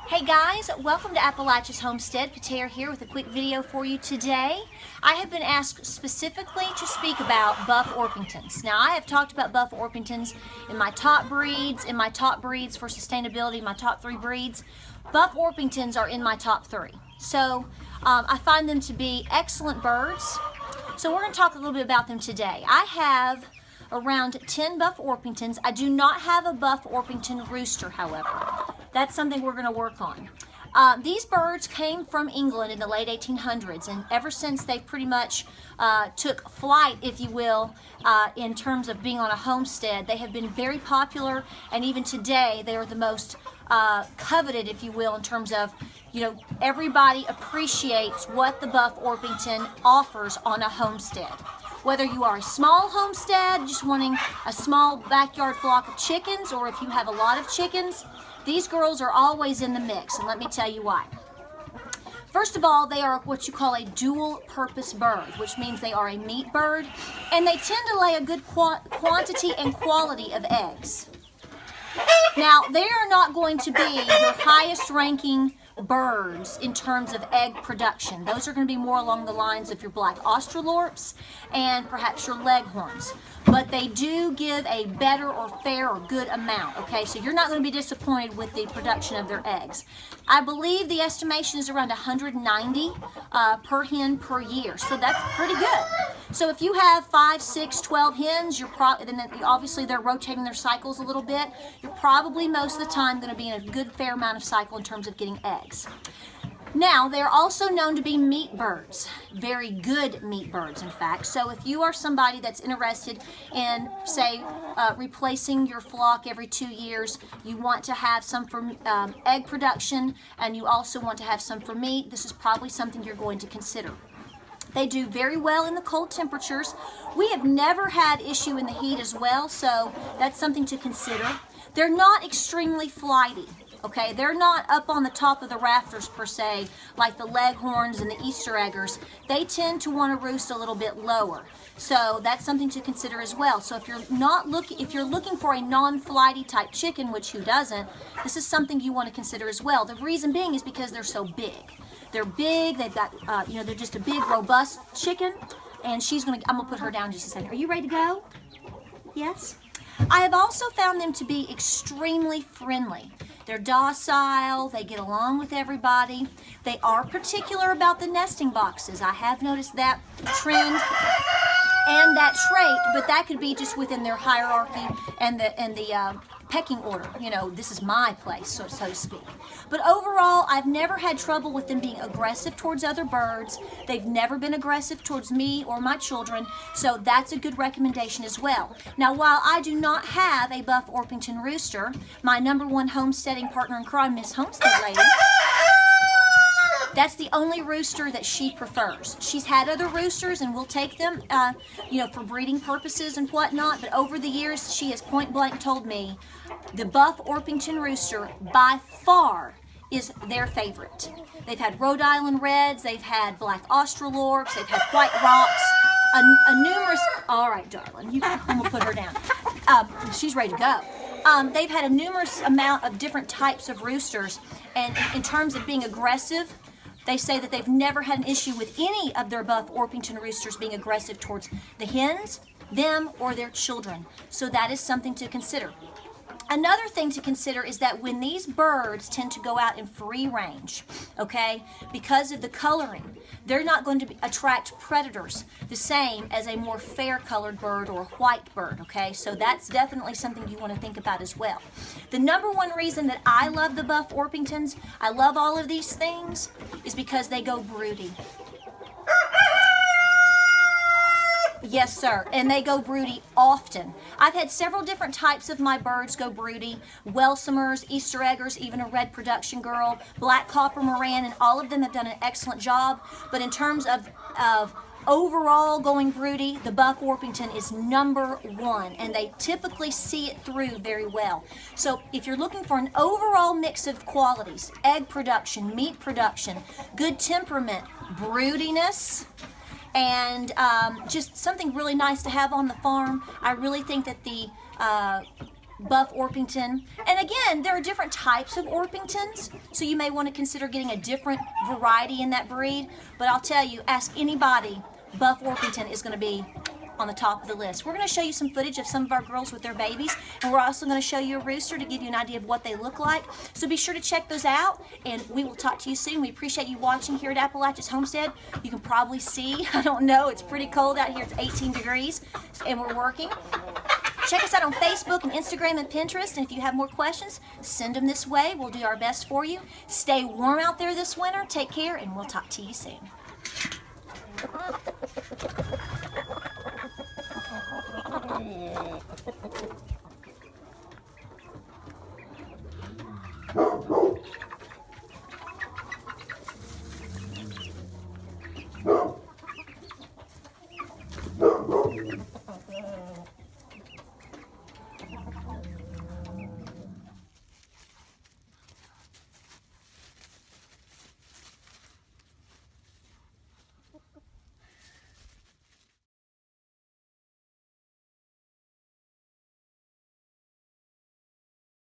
Hey guys, welcome to Appalachia's Homestead. Pater here with a quick video for you today. I have been asked specifically to speak about Buff Orpingtons. Now I have talked about Buff Orpingtons in my top breeds, for sustainability, my top 3 breeds. Buff Orpingtons are in my top 3. So I find them to be excellent birds. So we're going to talk a little bit about them today. I have around 10 Buff Orpingtons. I do not have a Buff Orpington rooster, however. That's something we're going to work on. These birds came from England in the late 1800s, and ever since they've pretty much took flight, if you will, in terms of being on a homestead. They have been very popular, and even today they are the most coveted, if you will, in terms of, everybody appreciates what the Buff Orpington offers on a homestead. Whether you are a small homestead, just wanting a small backyard flock of chickens, or if you have a lot of chickens, these girls are always in the mix, and let me tell you why. First of all, they are what you call a dual-purpose bird, which means they are a meat bird, and they tend to lay a good quantity and quality of eggs. Now, they are not going to be your highest-ranking birds in terms of egg production. Those are going to be more along the lines of your black Australorps and perhaps your leghorns. But they do give a better or fair or good amount, okay? So you're not going to be disappointed with the production of their eggs. I believe the estimation is around 190 per hen per year, so that's pretty good. So if you have 5, 6, 12 hens, then obviously they're rotating their cycles a little bit. You're probably most of the time going to be in a good fair amount of cycle in terms of getting eggs. Now, they're also known to be meat birds, very good meat birds, in fact. So if you are somebody that's interested in, say, replacing your flock every 2 years, you want to have some for egg production, and you also want to have some for meat, this is probably something you're going to consider. They do very well in the cold temperatures. We have never had issue in the heat as well, so that's something to consider. They're not extremely flighty. Okay, they're not up on the top of the rafters per se, like the leghorns and the Easter eggers. They tend to want to roost a little bit lower. So that's something to consider as well. So if you're looking for a non-flighty type chicken, which who doesn't, this is something you want to consider as well. The reason being is because they're so big. They're big, they've got, they're just a big, robust chicken. And I'm gonna put her down in just a second. Are you ready to go? Yes? I have also found them to be extremely friendly. They're docile, they get along with everybody. They are particular about the nesting boxes. I have noticed that trend and that trait, but that could be just within their hierarchy and the pecking order. This is my place, so to speak. But overall, I've never had trouble with them being aggressive towards other birds. They've never been aggressive towards me or my children, so that's a good recommendation as well. Now, while I do not have a Buff Orpington rooster, my #1 homesteading partner in crime, Miss Homestead Lady, that's the only rooster that she prefers. She's had other roosters, and we'll take them, for breeding purposes and whatnot. But over the years, she has point blank told me the Buff Orpington rooster, by far, is their favorite. They've had Rhode Island Reds, they've had black Australorps, they've had white rocks, a numerous. All right, darling, I'm gonna put her down. She's ready to go. They've had a numerous amount of different types of roosters, and in terms of being aggressive, they say that they've never had an issue with any of their Buff Orpington roosters being aggressive towards the hens, them, or their children. So that is something to consider. Another thing to consider is that when these birds tend to go out in free range, okay, because of the coloring, they're not going to attract predators the same as a more fair colored bird or a white bird, okay? So that's definitely something you want to think about as well. The #1 reason that I love the Buff Orpingtons, I love all of these things, is because they go broody. Yes, sir, and they go broody often. I've had several different types of my birds go broody, Welsumers, Easter eggers, even a red production girl, black copper Moran, and all of them have done an excellent job. But in terms of overall going broody, the Buff Orpington is #1, and they typically see it through very well. So if you're looking for an overall mix of qualities, egg production, meat production, good temperament, broodiness, and just something really nice to have on the farm, I really think that the Buff Orpington. And again, there are different types of Orpingtons, so you may want to consider getting a different variety in that breed. But I'll tell you, ask anybody, Buff Orpington is going to be on the top of the list. We're going to show you some footage of some of our girls with their babies, and we're also going to show you a rooster to give you an idea of what they look like. So be sure to check those out, and we will talk to you soon. We appreciate you watching here at Appalachia's Homestead. You can probably see, I don't know, it's pretty cold out here. It's 18 degrees, and we're working. Check us out on Facebook and Instagram and Pinterest, and if you have more questions, send them this way. We'll do our best for you. Stay warm out there this winter. Take care, and we'll talk to you soon.